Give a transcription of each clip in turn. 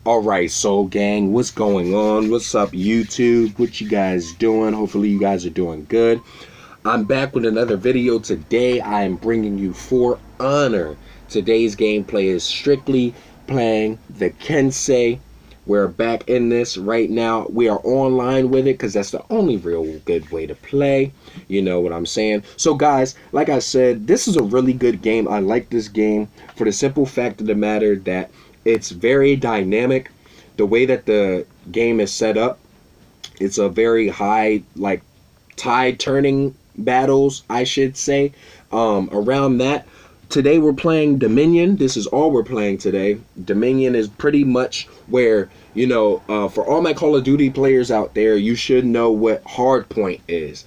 Alright, so gang, what's going on? What's up, YouTube? What you guys doing? Hopefully you guys are doing good. I'm back with another video. Today I am bringing you For Honor. Today's gameplay is strictly playing the Kensei. We're back in this right now. We are online with it because that's the only real good way to play. You know what I'm saying? So guys, like I said, this is a really good game. I like this game for the simple fact of the matter that it's very dynamic. The way that the game is set up, it's a very high, like, tide turning battles, I should say. Around that, today we're playing Dominion. This is all we're playing today. Dominion is pretty much where, you know, for all my Call of Duty players out there, you should know what hardpoint is.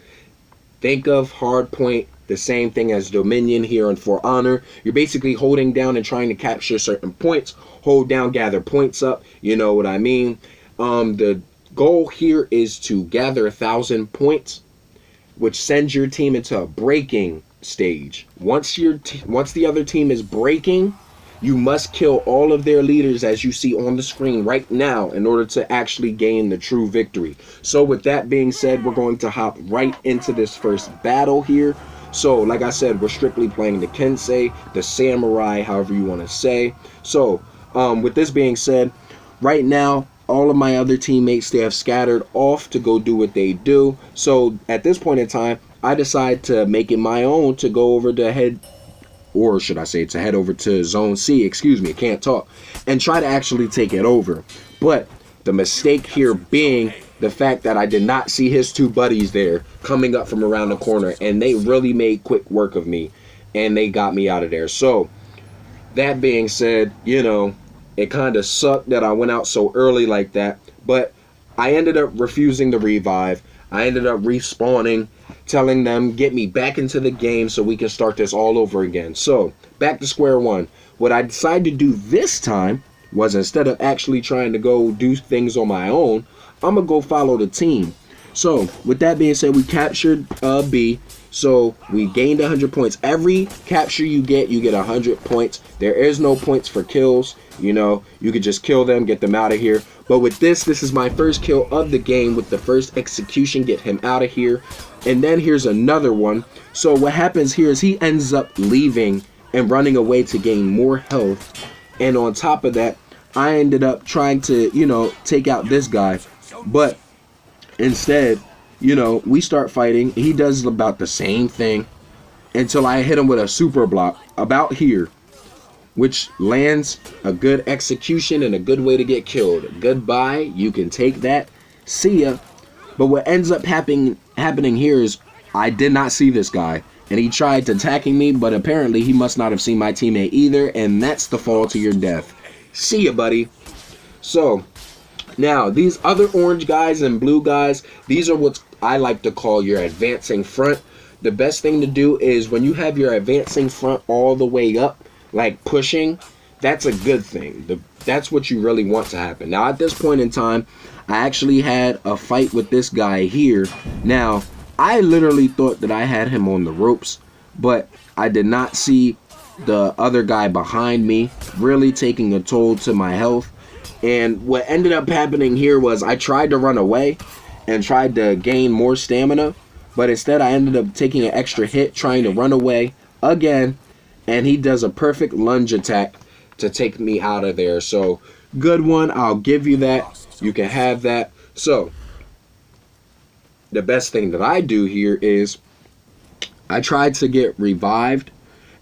Think of hardpoint the same thing as Dominion here in For Honor. You're basically holding down and trying to capture certain points. Hold down, gather points up. You know what I mean? The goal here is to gather 1,000 points, which sends your team into a breaking stage. Once the other team is breaking, you must kill all of their leaders as you see on the screen right now in order to actually gain the true victory. So with that being said, we're going to hop right into this first battle here. So like I said, we're strictly playing the Kensei, the Samurai, however you want to say. So with this being said, right now all of my other teammates, they have scattered off to go do what they do. So at this point in time, I decide to make it my own to go over to head over to Zone C, excuse me, can't talk, and try to actually take it over. But the mistake here being the fact that I did not see his two buddies there coming up from around the corner, and they really made quick work of me, and they got me out of there. So that being said, you know, it kind of sucked that I went out so early like that, but I ended up refusing to revive. I ended up respawning, telling them get me back into the game so we can start this all over again. So back to square one. What I decided to do this time was, instead of actually trying to go do things on my own, I'm gonna go follow the team. So with that being said, we captured B. So we gained 100 points. Every capture you get 100 points. There is no points for kills. You know, you could just kill them, get them out of here. But with this is my first kill of the game with the first execution, get him out of here. And then here's another one. So what happens here is he ends up leaving and running away to gain more health. And on top of that, I ended up trying to, you know, take out this guy. But instead, you know, we start fighting. He does about the same thing until I hit him with a super block about here, which lands a good execution and a good way to get killed. Goodbye, you can take that. See ya. But what ends up happening here is I did not see this guy, and he tried attacking me, but apparently he must not have seen my teammate either, and that's the fall to your death. See ya, buddy. So now these other orange guys and blue guys, these are what I like to call your advancing front. The best thing to do is when you have your advancing front all the way up, like pushing, that's a good thing. That's what you really want to happen. Now at this point in time, I actually had a fight with this guy here. Now I literally thought that I had him on the ropes, but I did not see the other guy behind me, really taking a toll to my health. And what ended up happening here was I tried to run away and tried to gain more stamina, but instead I ended up taking an extra hit trying to run away again, and he does a perfect lunge attack to take me out of there. So good one, I'll give you that. You can have that. So the best thing that I do here is I tried to get revived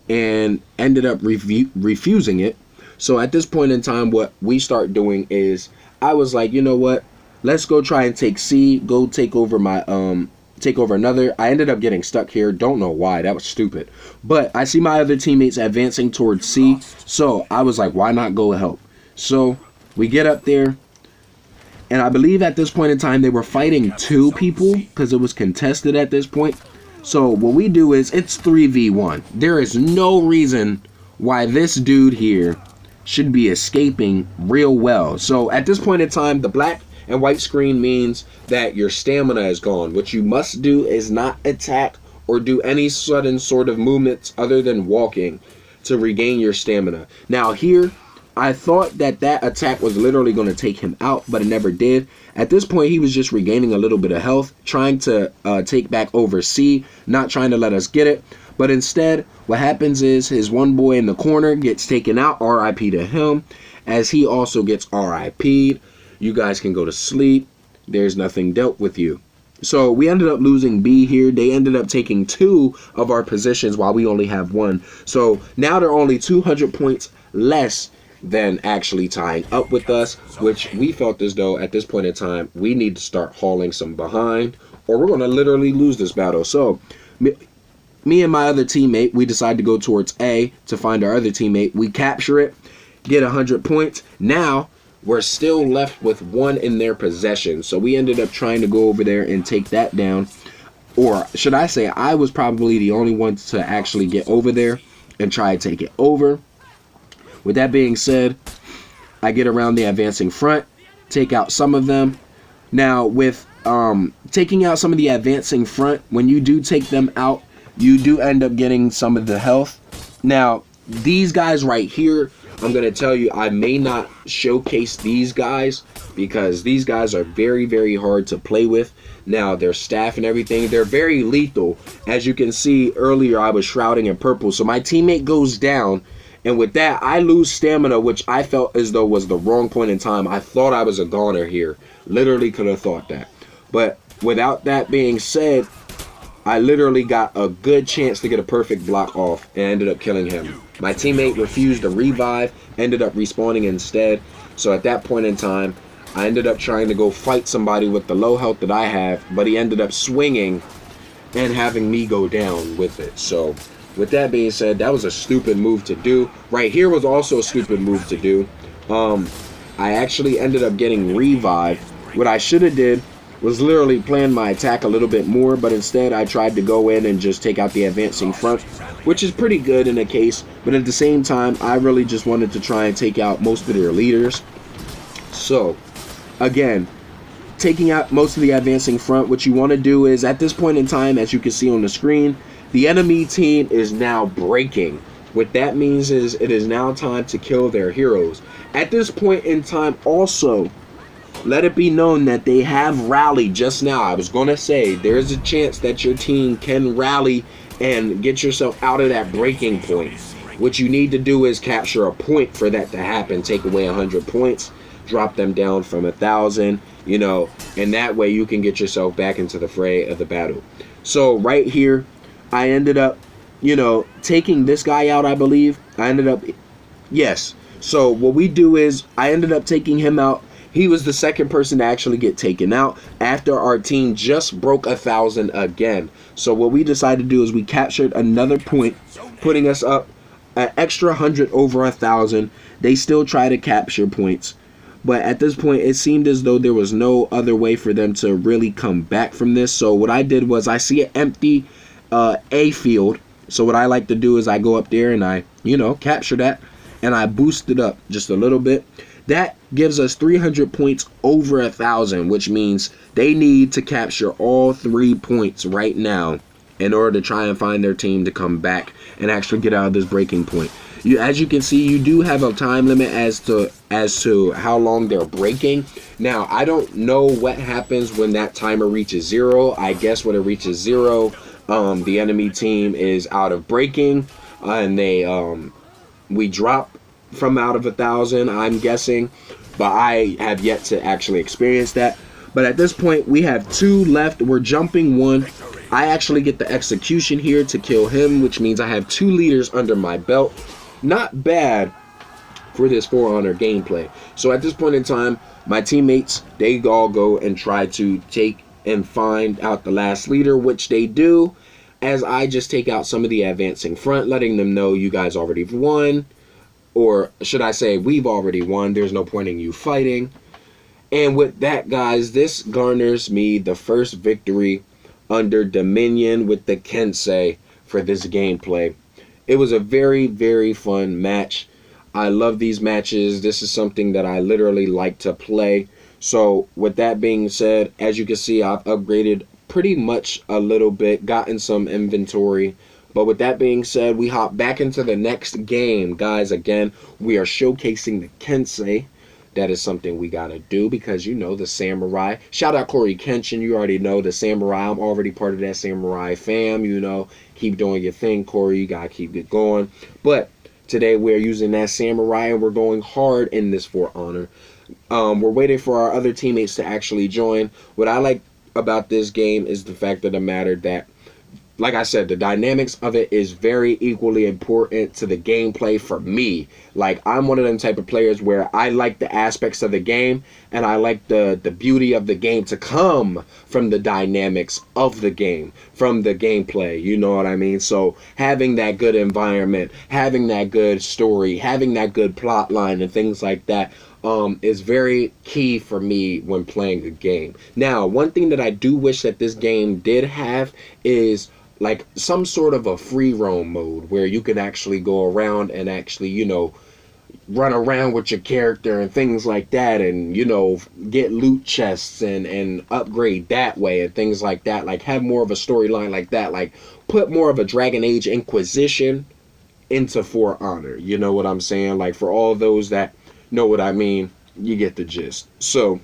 and ended up refusing it. So at this point in time, what we start doing is I was like, you know what, let's go try and take C, go take over my another. I ended up getting stuck here, don't know why, that was stupid, but I see my other teammates advancing towards C, so I was like, why not go help? So we get up there, and I believe at this point in time they were fighting 2 people because it was contested at this point. So what we do is it's 3v1. There is no reason why this dude here should be escaping real well. So at this point in time, the black and white screen means that your stamina is gone. What you must do is not attack or do any sudden sort of movements other than walking to regain your stamina. Now here, I thought that that attack was literally going to take him out, but it never did. At this point, he was just regaining a little bit of health, trying to take back over C, not trying to let us get it. But instead, what happens is his one boy in the corner gets taken out, RIP to him, as he also gets RIP'd. You guys can go to sleep. There's nothing dealt with you. So we ended up losing B here. They ended up taking 2 of our positions while we only have 1. So now they're only 200 points less than actually tying up with us, which we felt as though at this point in time, we need to start hauling some behind, or we're going to literally lose this battle. So me and my other teammate, we decide to go towards A to find our other teammate. We capture it, get 100 points. Now we're still left with 1 in their possession. So we ended up trying to go over there and take that down. Or should I say, I was probably the only one to actually get over there and try to take it over. With that being said, I get around the advancing front, take out some of them. Now with taking out some of the advancing front, when you do take them out, you do end up getting some of the health. Now these guys right here, I'm going to tell you, I may not showcase these guys because these guys are very, very hard to play with. Now, their staff and everything, they're very lethal. As you can see earlier, I was shrouding in purple. So my teammate goes down, and with that, I lose stamina, which I felt as though was the wrong point in time. I thought I was a goner here. Literally could have thought that. But without that being said, I literally got a good chance to get a perfect block off and ended up killing him. My teammate refused to revive, ended up respawning instead. So at that point in time, I ended up trying to go fight somebody with the low health that I have, but he ended up swinging and having me go down with it. So with that being said, that was a stupid move to do. Right here was also a stupid move to do. I actually ended up getting revived. What I should have did was literally plan my attack a little bit more, but instead I tried to go in and just take out the advancing front, which is pretty good in a case, but at the same time I really just wanted to try and take out most of their leaders. So again, taking out most of the advancing front, what you want to do is at this point in time, as you can see on the screen, the enemy team is now breaking. What that means is it is now time to kill their heroes. At this point in time also, let it be known that they have rallied just now. I was going to say there's a chance that your team can rally and get yourself out of that breaking point. What you need to do is capture a point for that to happen. Take away 100 points, drop them down from 1,000, you know, and that way you can get yourself back into the fray of the battle. So right here, I ended up, you know, taking this guy out, I believe. I ended up, yes. So what we do is I ended up taking him out. He was the second person to actually get taken out after our team just broke 1,000 again. So what we decided to do is we captured another point, putting us up an extra 100 over 1,000. They still try to capture points, but at this point it seemed as though there was no other way for them to really come back from this. So what I did was I see an empty A field. So what I like to do is I go up there and I, you know, capture that and I boost it up just a little bit. That gives us 300 points over 1,000, which means they need to capture all 3 points right now in order to try and find their team to come back and actually get out of this breaking point. As you can see, you do have a time limit as to how long they're breaking. Now, I don't know what happens when that timer reaches 0. I guess when it reaches 0, the enemy team is out of breaking, and we drop from out of 1,000, I'm guessing, but I have yet to actually experience that. But at this point we have 2 left. We're jumping 1. I actually get the execution here to kill him, which means I have 2 leaders under my belt. Not bad for this For Honor gameplay. So at this point in time, my teammates, they all go and try to take and find out the last leader, which they do, as I just take out some of the advancing front, letting them know you guys already won. Or should I say, we've already won. There's no point in you fighting. And with that, guys, this garners me the first victory under Dominion with the Kensei for this gameplay. It was a very, very fun match. I love these matches. This is something that I literally like to play. So with that being said, as you can see, I've upgraded pretty much a little bit, gotten some inventory, But with that being said, we hop back into the next game. Guys, again, we are showcasing the Kensei. That is something we gotta do because, you know, the samurai. Shout out Corey Kenshin. You already know the samurai. I'm already part of that samurai fam. You know, keep doing your thing, Corey. You gotta keep it going. But today we're using that samurai and we're going hard in this For Honor. We're waiting for our other teammates to actually join. What I like about this game is the fact of the matter that, like I said, the dynamics of it is very equally important to the gameplay for me. Like, I'm one of them type of players where I like the aspects of the game, and I like the beauty of the game to come from the dynamics of the game, from the gameplay, you know what I mean? So having that good environment, having that good story, having that good plot line and things like that is very key for me when playing a game. Now, one thing that I do wish that this game did have is like some sort of a free roam mode where you can actually go around and actually, you know, run around with your character and things like that, and, you know, get loot chests and upgrade that way and things like that. Like, have more of a storyline like that. Like, put more of a Dragon Age Inquisition into For Honor. You know what I'm saying? Like, for all those that know what I mean, you get the gist. So,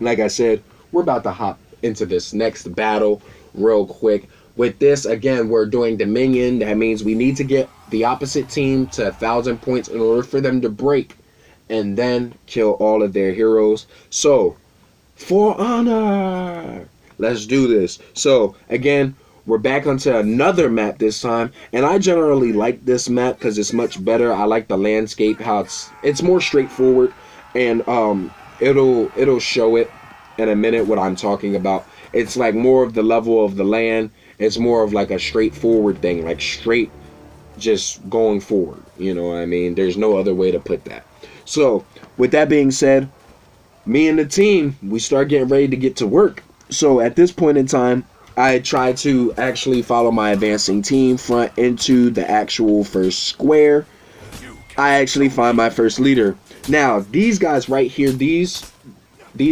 like I said, we're about to hop into this next battle real quick. With this, again, we're doing Dominion. That means we need to get the opposite team to 1,000 points in order for them to break and then kill all of their heroes. So, For Honor! Let's do this. So, again, we're back onto another map this time. And I generally like this map because it's much better. I like the landscape, how it's more straightforward. And it'll show it in a minute what I'm talking about. It's like more of the level of the land. It's more of like a straightforward thing, like straight just going forward. You know what I mean? There's no other way to put that. So, with that being said, me and the team, we start getting ready to get to work. So, at this point in time, I try to actually follow my advancing team front into the actual first square. I actually find my first leader. Now, these guys right here, these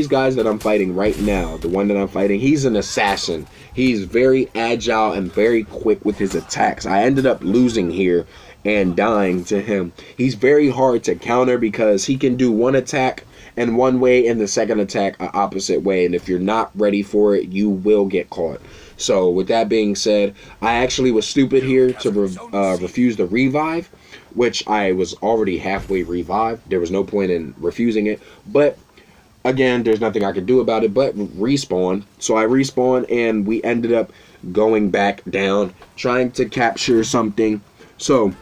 guys that I'm fighting right now, the one that I'm fighting, he's an assassin. He's very agile and very quick with his attacks. I ended up losing here and dying to him. He's very hard to counter because he can do one attack in one way and the second attack an opposite way. And if you're not ready for it, you will get caught. So with that being said, I actually was stupid here to refuse the revive, which I was already halfway revived. There was no point in refusing it. But again, there's nothing I could do about it but respawn. So I respawned and we ended up going back down, trying to capture something. So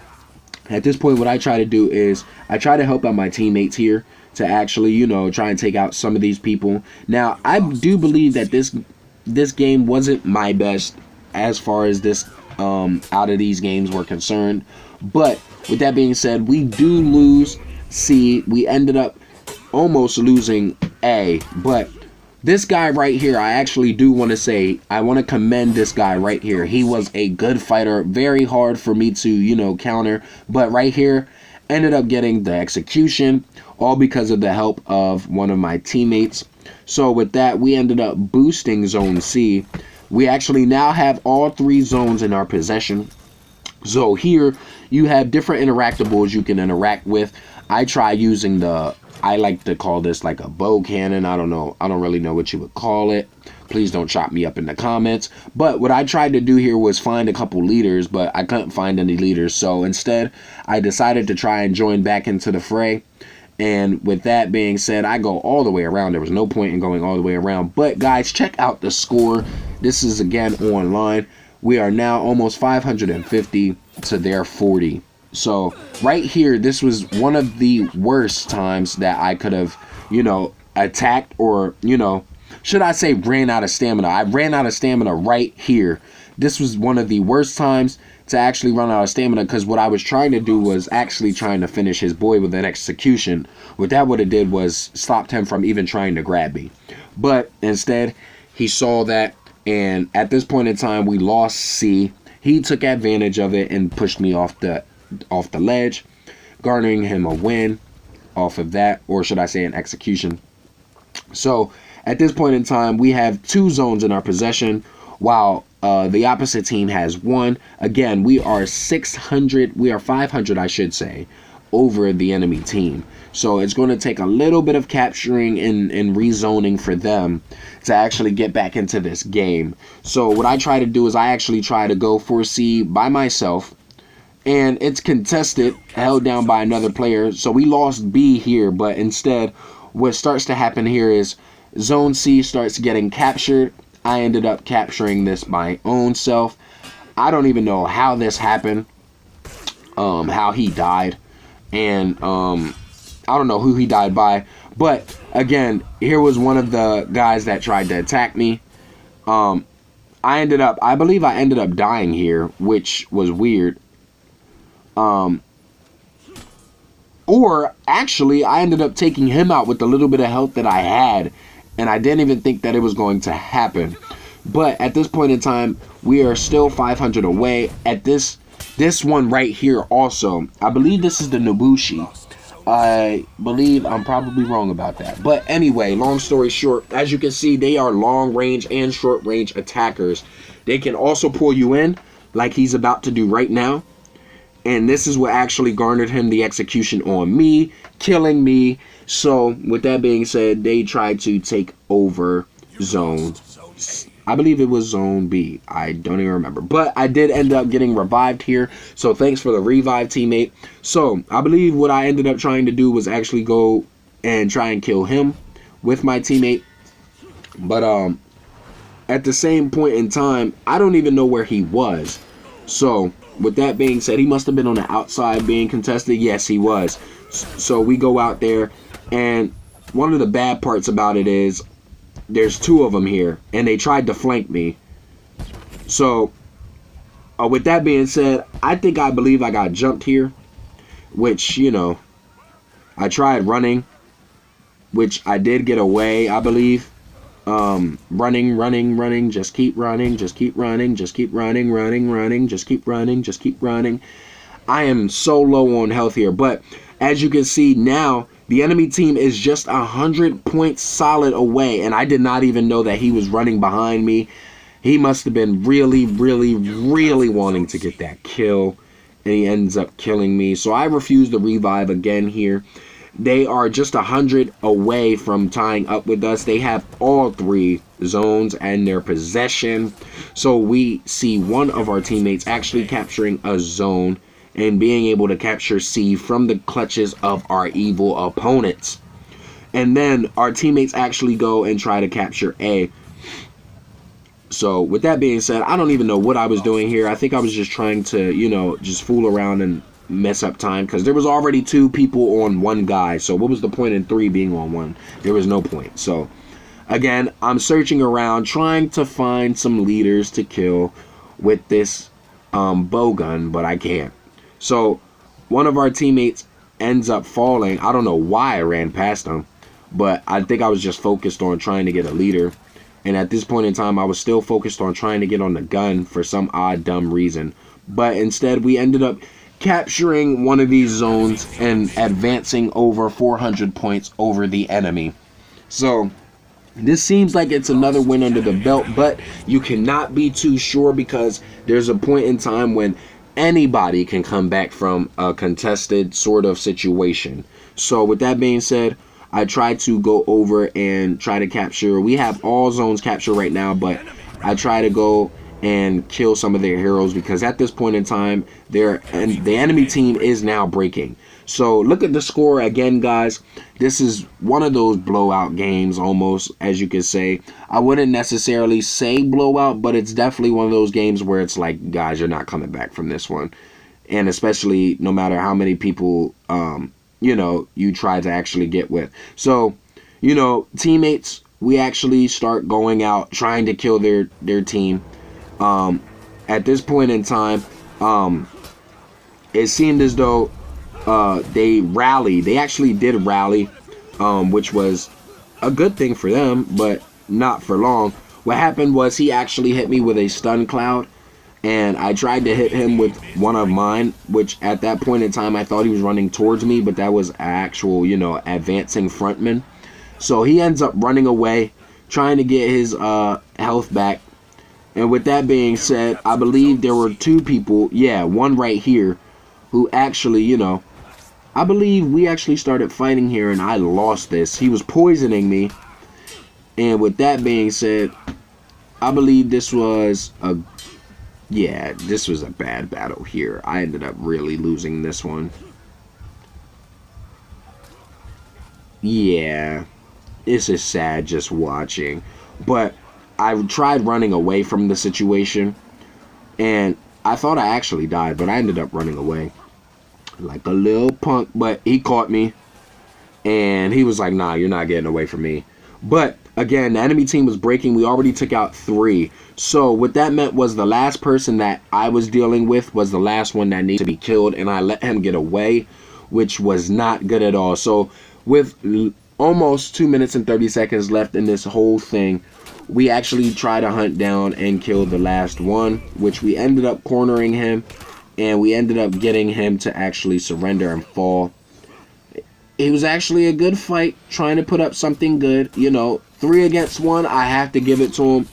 at this point, what I try to do is I try to help out my teammates here to actually, you know, try and take out some of these people. Now, I do believe that this game wasn't my best as far as this out of these games were concerned. But with that being said, we do lose C. We ended up almost losing A, but this guy right here, I actually do want to say, I want to commend this guy right here. He was a good fighter, very hard for me to, you know, counter, but right here, ended up getting the execution, all because of the help of one of my teammates. So with that, we ended up boosting Zone C. We actually now have all 3 zones in our possession. So here, you have different interactables you can interact with. I try using I like to call this like a bow cannon. I don't know. I don't really know what you would call it. Please don't chop me up in the comments. But what I tried to do here was find a couple leaders, but I couldn't find any leaders. So instead, I decided to try and join back into the fray. And with that being said, I go all the way around. There was no point in going all the way around. But guys, check out the score. This is again online. We are now almost 550 to their 40. So right here, this was one of the worst times that I could have, you know, attacked or, you know, should I say ran out of stamina. I ran out of stamina right here. This was one of the worst times to actually run out of stamina because what I was trying to do was actually trying to finish his boy with an execution. What that would have did was stopped him from even trying to grab me. But instead, he saw that, and at this point in time, we lost C. He took advantage of it and pushed me off the ledge, garnering him a win off of that, or should I say an execution. So at this point in time, we have 2 zones in our possession, while The opposite team has 1. Again, we are 500, I should say, over the enemy team. So it's going to take a little bit of capturing and rezoning for them to actually get back into this game. So what I try to do is I actually try to go for C by myself, and it's contested, held down by another player. So we lost B here, but instead what starts to happen here is Zone C starts getting captured. I ended up capturing this my own self. I don't even know how this happened, how he died, and I don't know who he died by. But again, here was one of the guys that tried to attack me. I believe I ended up dying here, which was weird. Or actually, I ended up taking him out with the little bit of health that I had, and I didn't even think that it was going to happen. But at this point in time, we are still 500 away. At this one right here also, I believe this is the Nobushi. I believe I'm probably wrong about that. But anyway, long story short, as you can see, they are long range and short range attackers. They can also pull you in like he's about to do right now. And this is what actually garnered him the execution on me, killing me. So with that being said, they tried to take over zone, I believe it was zone B. I don't even remember. But I did end up getting revived here. So thanks for the revive, teammate. So I believe what I ended up trying to do was actually go and try and kill him with my teammate. But at the same point in time, I don't even know where he was. So with that being said, he must have been on the outside being contested. Yes, he was. So we go out there, and one of the bad parts about it is there's 2 of them here, and they tried to flank me. So with that being said, I believe I got jumped here, which, you know, I tried running, which I did get away, I believe. Running, just keep running, just keep running, just keep running, just keep running, just keep running. I am so low on health here, but as you can see now, the enemy team is just 100 points solid away, and I did not even know that he was running behind me. He must have been really wanting to get that kill, and he ends up killing me. So I refuse to revive again here. They are just 100 away from tying up with us. They have all 3 zones in their possession. So we see one of our teammates actually capturing a zone and being able to capture C from the clutches of our evil opponents. And then our teammates actually go and try to capture A. So with that being said, I don't even know what I was doing here. I think I was just trying to, you know, just fool around and mess up time, because there was already 2 people on 1 guy. So what was the point in 3 being on 1? There was no point. So again, I'm searching around trying to find some leaders to kill with this bow gun, but I can't. So one of our teammates ends up falling. I don't know why I ran past him, but I think I was just focused on trying to get a leader. And at this point in time, I was still focused on trying to get on the gun for some odd, dumb reason. But instead, we ended up capturing one of these zones and advancing over 400 points over the enemy. So this seems like it's another win under the belt, but you cannot be too sure, because there's a point in time when anybody can come back from a contested sort of situation. So with that being said, I try to go over and try to capture. We have all zones captured right now, but I try to go and kill some of their heroes, because at this point in time, the enemy team is now breaking. So look at the score again, guys. This is one of those blowout games almost, as you could say. I wouldn't necessarily say blowout, but it's definitely one of those games where it's like, guys, you're not coming back from this one. And especially no matter how many people, you know, you try to actually get with. So, you know, teammates, we actually start going out trying to kill their team. At this point in time, it seemed as though they rallied. They actually did rally, which was a good thing for them, but not for long. What happened was he actually hit me with a stun cloud, and I tried to hit him with one of mine, which at that point in time I thought he was running towards me, but that was actual, you know, advancing frontman. So he ends up running away, trying to get his health back. And with that being said, I believe there were two people, yeah, one right here, who actually, you know, I believe we actually started fighting here and I lost this. He was poisoning me. And with that being said, I believe this was a, yeah, this was a bad battle here. I ended up really losing this one. Yeah, this is sad just watching. But I tried running away from the situation. And I thought I actually died, but I ended up running away. Like a little punk, but he caught me. And he was like, nah, you're not getting away from me. But again, the enemy team was breaking. We already took out 3. So what that meant was the last person that I was dealing with was the last one that needed to be killed. And I let him get away, which was not good at all. So with almost 2 minutes and 30 seconds left in this whole thing, we actually tried to hunt down and kill the last one, which we ended up cornering him. And we ended up getting him to actually surrender and fall. It was actually a good fight, trying to put up something good. You know, 3 against 1, I have to give it to him.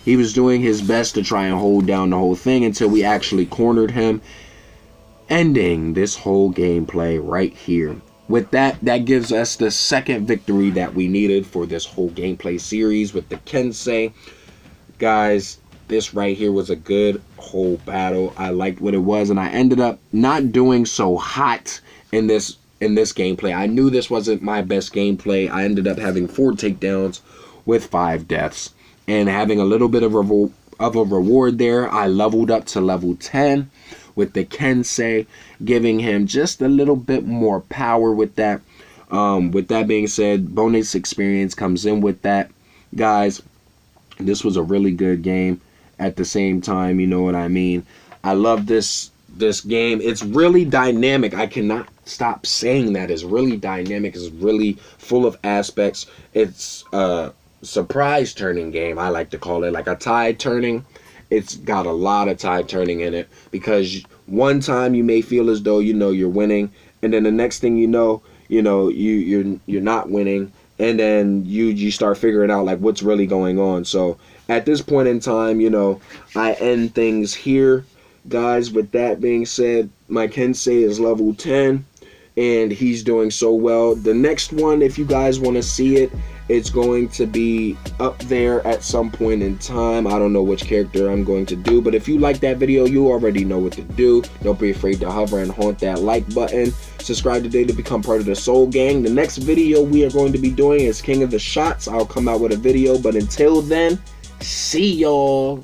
He was doing his best to try and hold down the whole thing until we actually cornered him, ending this whole gameplay right here. With that, that gives us the second victory that we needed for this whole gameplay series with the Kensei. Guys, this right here was a good whole battle. I liked what it was, and I ended up not doing so hot in this gameplay. I knew this wasn't my best gameplay. I ended up having 4 takedowns with 5 deaths and having a little bit of a reward there. I leveled up to level 10 with the Kensei, giving him just a little bit more power with that. With that being said, bonus experience comes in with that. Guys, this was a really good game. At the same time, you know what I mean. I love this game. It's really dynamic. I cannot stop saying that. It's really dynamic. It's really full of aspects. It's a surprise turning game, I like to call it, like a tide turning. It's got a lot of tide turning in it, because one time you may feel as though you're winning, and then the next thing you're not winning, and then you start figuring out like what's really going on. So at this point in time, I end things here, guys. With that being said, my Kensei is level 10 and he's doing so well. The next one, if you guys want to see it, it's going to be up there at some point in time. I don't know which character I'm going to do, but if you like that video, you already know what to do. Don't be afraid to hover and haunt that like button. Subscribe today to become part of the Soul Gang. The next video we are going to be doing is King of the Shots. I'll come out with a video, but until then, see y'all.